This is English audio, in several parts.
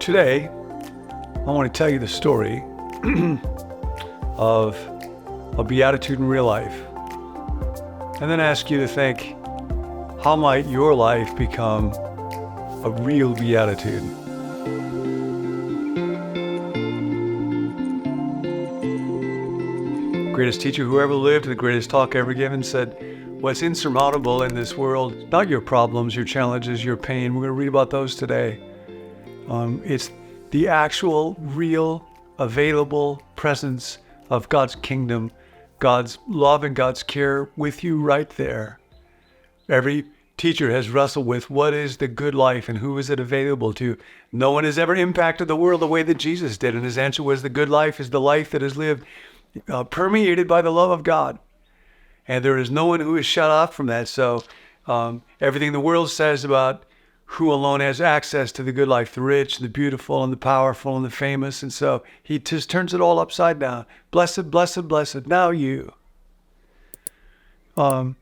Today, I want to tell you the story of a beatitude in real life, and then ask you to think, how might your life become a real beatitude? Greatest teacher who ever lived, the greatest talk ever given, said, what's insurmountable in this world, not your problems, your challenges, your pain. We're going to read about those today. It's the actual, real, available presence of God's kingdom, God's love and God's care with you right there. Every teacher has wrestled with what is the good life and who is it available to. No one has ever impacted the world the way that Jesus did, and his answer was the good life is the life that is lived permeated by the love of God. And there is no one who is shut off from that. So everything the world says about who alone has access to the good life, the rich, the beautiful, and the powerful, and the famous. And so he just turns it all upside down. Blessed, blessed, blessed, now you. We're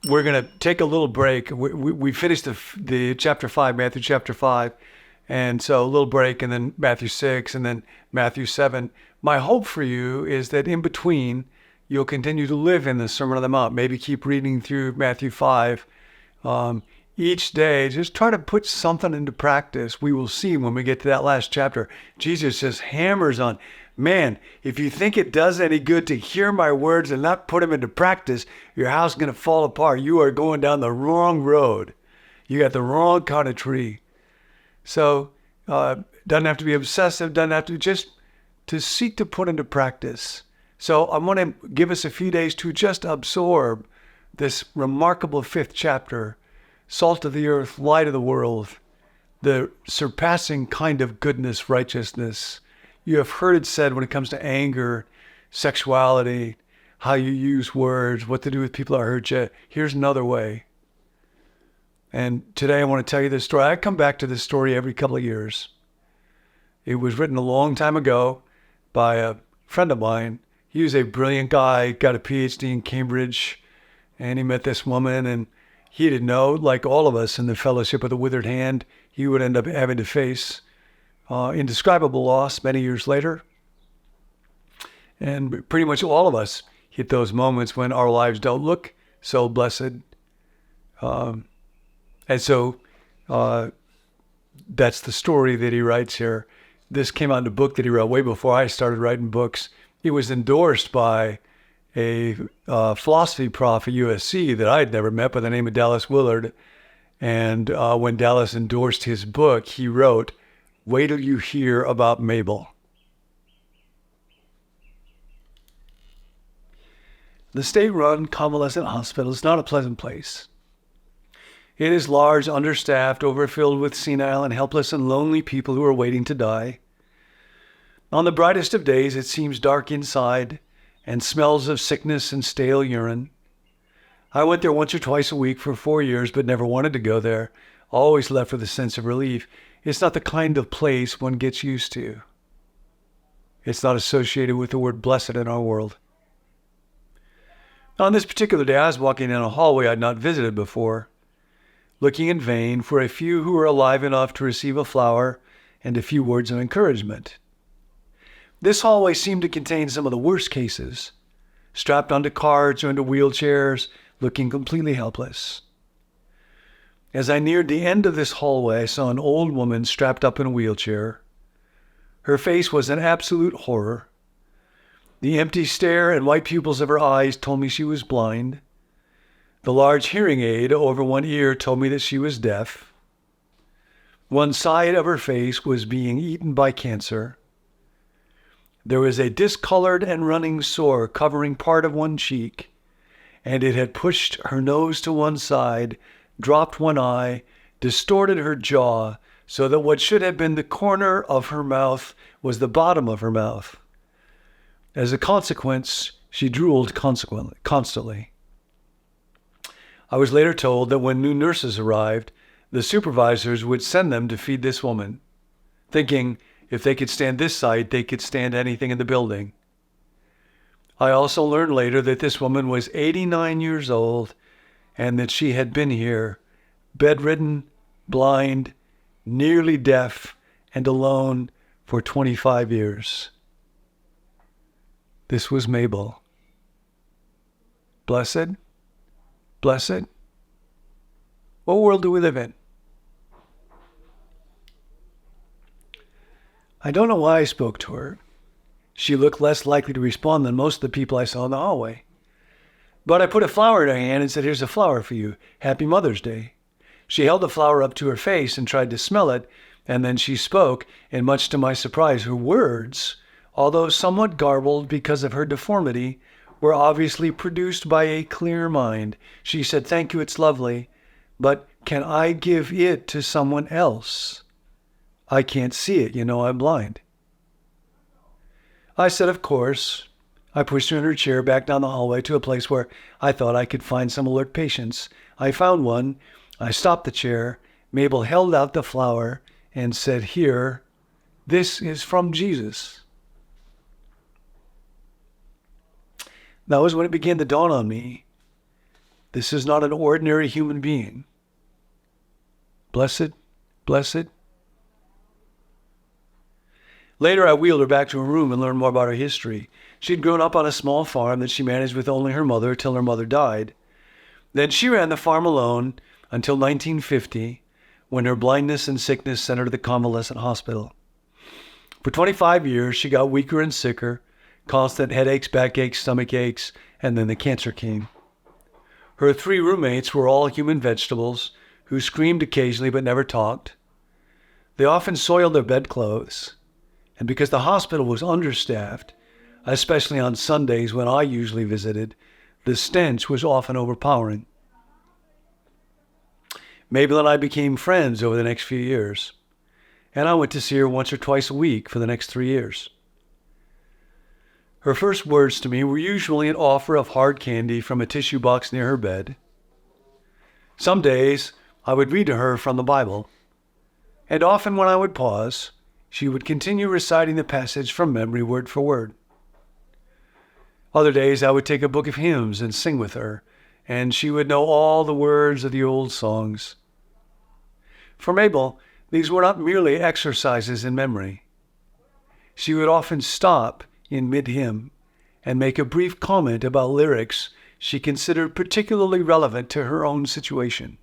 going to take a little break. We finished the chapter 5, Matthew chapter 5. And so a little break, and then Matthew 6, and then Matthew 7. My hope for you is that in between, you'll continue to live in the Sermon on the Mount. Maybe keep reading through Matthew 5. Each day, just try to put something into practice. We will see when we get to that last chapter. Jesus just hammers on, man, if you think it does any good to hear my words and not put them into practice, your house is going to fall apart. You are going down the wrong road. You got the wrong kind of tree. So, doesn't have to be obsessive, doesn't have to, just to seek to put into practice. So I want to give us a few days to just absorb this remarkable 5th chapter, salt of the earth, light of the world, the surpassing kind of goodness, righteousness. You have heard it said when it comes to anger, sexuality, how you use words, what to do with people that hurt you. Here's another way. And today I want to tell you this story. I come back to this story every couple of years. It was written a long time ago by a friend of mine. He was a brilliant guy, got a PhD in Cambridge, and he met this woman, and he didn't know, like all of us in the fellowship of the withered hand, he would end up having to face indescribable loss many years later. And pretty much all of us hit those moments when our lives don't look so blessed. And so that's the story that he writes here. This came out in a book that he wrote way before I started writing books. It was endorsed by a philosophy prof at USC that I had never met by the name of Dallas Willard. And when Dallas endorsed his book, he wrote, "Wait till you hear about Mabel." The state-run convalescent hospital is not a pleasant place. It is large, understaffed, overfilled with senile and helpless and lonely people who are waiting to die. On the brightest of days, it seems dark inside and smells of sickness and stale urine. I went there once or twice a week for 4 years, but never wanted to go there. Always left with a sense of relief. It's not the kind of place one gets used to. It's not associated with the word blessed in our world. On this particular day, I was walking in a hallway I'd not visited before, looking in vain for a few who were alive enough to receive a flower and a few words of encouragement. This hallway seemed to contain some of the worst cases, strapped onto carts or into wheelchairs, looking completely helpless. As I neared the end of this hallway, I saw an old woman strapped up in a wheelchair. Her face was an absolute horror. The empty stare and white pupils of her eyes told me she was blind. The large hearing aid over one ear told me that she was deaf. One side of her face was being eaten by cancer. There was a discolored and running sore covering part of one cheek, and it had pushed her nose to one side, dropped one eye, distorted her jaw, so that what should have been the corner of her mouth was the bottom of her mouth. As a consequence, she drooled constantly. I was later told that when new nurses arrived, the supervisors would send them to feed this woman, thinking if they could stand this sight, they could stand anything in the building. I also learned later that this woman was 89 years old and that she had been here, bedridden, blind, nearly deaf, and alone for 25 years. This was Mabel. Blessed? Blessed? What world do we live in? I don't know why I spoke to her. She looked less likely to respond than most of the people I saw in the hallway. But I put a flower in her hand and said, "Here's a flower for you. Happy Mother's Day." She held the flower up to her face and tried to smell it, and then she spoke, and much to my surprise, her words, although somewhat garbled because of her deformity, were obviously produced by a clear mind. She said, "Thank you, it's lovely, but can I give it to someone else? I can't see it, I'm blind." I said, "Of course." I pushed her in her chair back down the hallway to a place where I thought I could find some alert patients. I found one. I stopped the chair. Mabel held out the flower and said, "Here, this is from Jesus." That was when it began to dawn on me. This is not an ordinary human being. Blessed, blessed. Later, I wheeled her back to her room and learned more about her history. She'd grown up on a small farm that she managed with only her mother till her mother died. Then she ran the farm alone until 1950, when her blindness and sickness sent her to the convalescent hospital. For 25 years, she got weaker and sicker, constant headaches, backaches, stomach aches, and then the cancer came. Her 3 roommates were all human vegetables who screamed occasionally but never talked. They often soiled their bedclothes. And because the hospital was understaffed, especially on Sundays when I usually visited, the stench was often overpowering. Mabel and I became friends over the next few years, and I went to see her once or twice a week for the next 3 years. Her first words to me were usually an offer of hard candy from a tissue box near her bed. Some days I would read to her from the Bible, and often when I would pause, she would continue reciting the passage from memory word for word. Other days I would take a book of hymns and sing with her, and she would know all the words of the old songs. For Mabel, these were not merely exercises in memory. She would often stop in mid-hymn and make a brief comment about lyrics she considered particularly relevant to her own situation.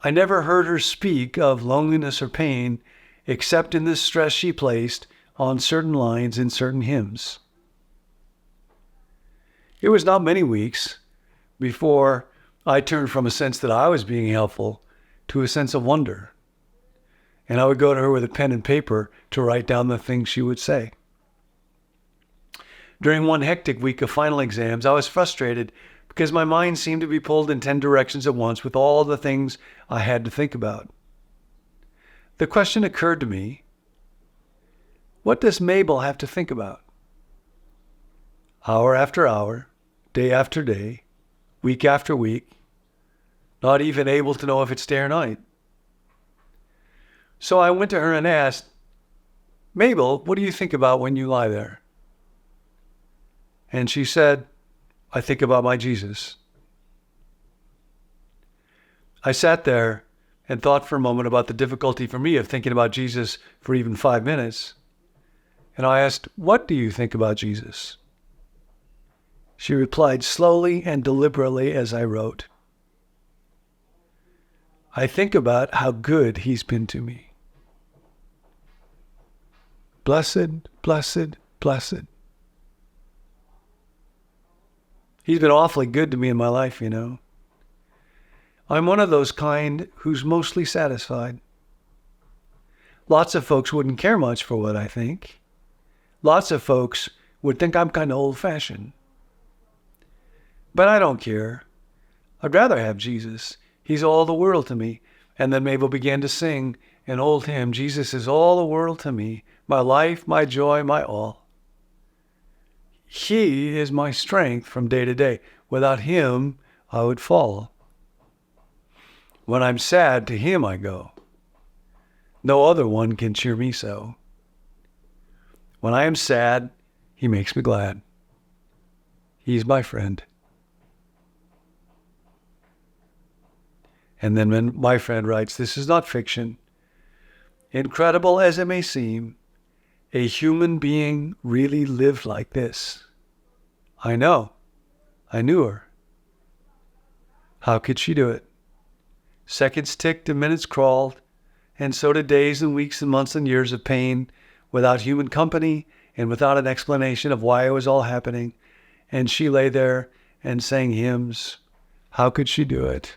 I never heard her speak of loneliness or pain except in the stress she placed on certain lines in certain hymns. It was not many weeks before I turned from a sense that I was being helpful to a sense of wonder, and I would go to her with a pen and paper to write down the things she would say. During one hectic week of final exams, I was frustrated because my mind seemed to be pulled in 10 directions at once with all the things I had to think about. The question occurred to me, what does Mabel have to think about? Hour after hour, day after day, week after week, not even able to know if it's day or night. So I went to her and asked, "Mabel, what do you think about when you lie there?" And she said, "I think about my Jesus." I sat there and thought for a moment about the difficulty for me of thinking about Jesus for even 5 minutes. And I asked, "What do you think about Jesus?" She replied slowly and deliberately as I wrote, "I think about how good he's been to me." Blessed, blessed, blessed. He's been awfully good to me in my life, I'm one of those kind who's mostly satisfied. Lots of folks wouldn't care much for what I think. Lots of folks would think I'm kind of old-fashioned. But I don't care. I'd rather have Jesus. He's all the world to me. And then Mabel began to sing an old hymn, "Jesus is all the world to me, my life, my joy, my all." He is my strength from day to day. Without him, I would fall. When I'm sad, to him I go. No other one can cheer me so. When I am sad, he makes me glad. He's my friend. And then when my friend writes, "This is not fiction. Incredible as it may seem, a human being really lived like this. I know. I knew her. How could she do it? Seconds ticked and minutes crawled, and so did days and weeks and months and years of pain without human company and without an explanation of why it was all happening. And she lay there and sang hymns. How could she do it?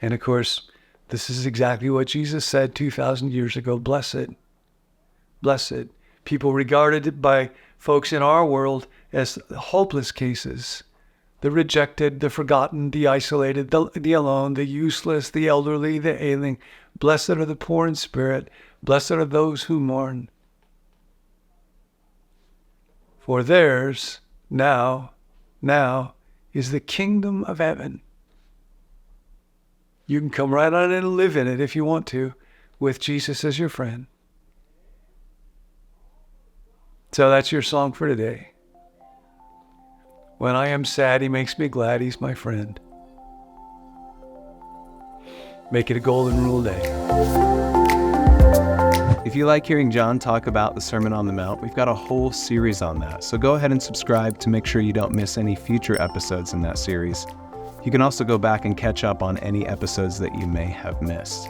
And of course, this is exactly what Jesus said 2,000 years ago. Blessed. Blessed. People regarded it by folks in our world as hopeless cases. The rejected, the forgotten, the isolated, the alone, the useless, the elderly, the ailing. Blessed are the poor in spirit. Blessed are those who mourn. For theirs now is the kingdom of heaven. You can come right on in and live in it if you want to, with Jesus as your friend. So that's your song for today. When I am sad, he makes me glad. He's my friend. Make it a golden rule day. If you like hearing John talk about the Sermon on the Mount, we've got a whole series on that. So go ahead and subscribe to make sure you don't miss any future episodes in that series. You can also go back and catch up on any episodes that you may have missed.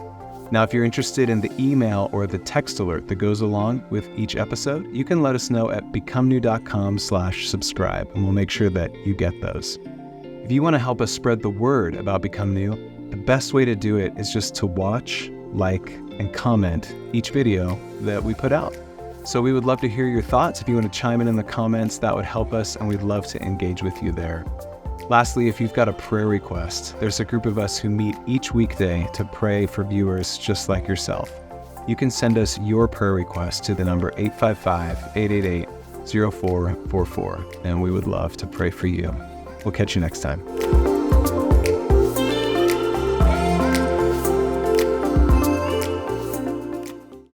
Now, if you're interested in the email or the text alert that goes along with each episode, you can let us know at becomenew.com/subscribe, and we'll make sure that you get those. If you want to help us spread the word about Become New, the best way to do it is just to watch, like, and comment each video that we put out. So we would love to hear your thoughts. If you want to chime in the comments, that would help us, and we'd love to engage with you there. Lastly, if you've got a prayer request, there's a group of us who meet each weekday to pray for viewers just like yourself. You can send us your prayer request to the number 855-888-0444, and we would love to pray for you. We'll catch you next time.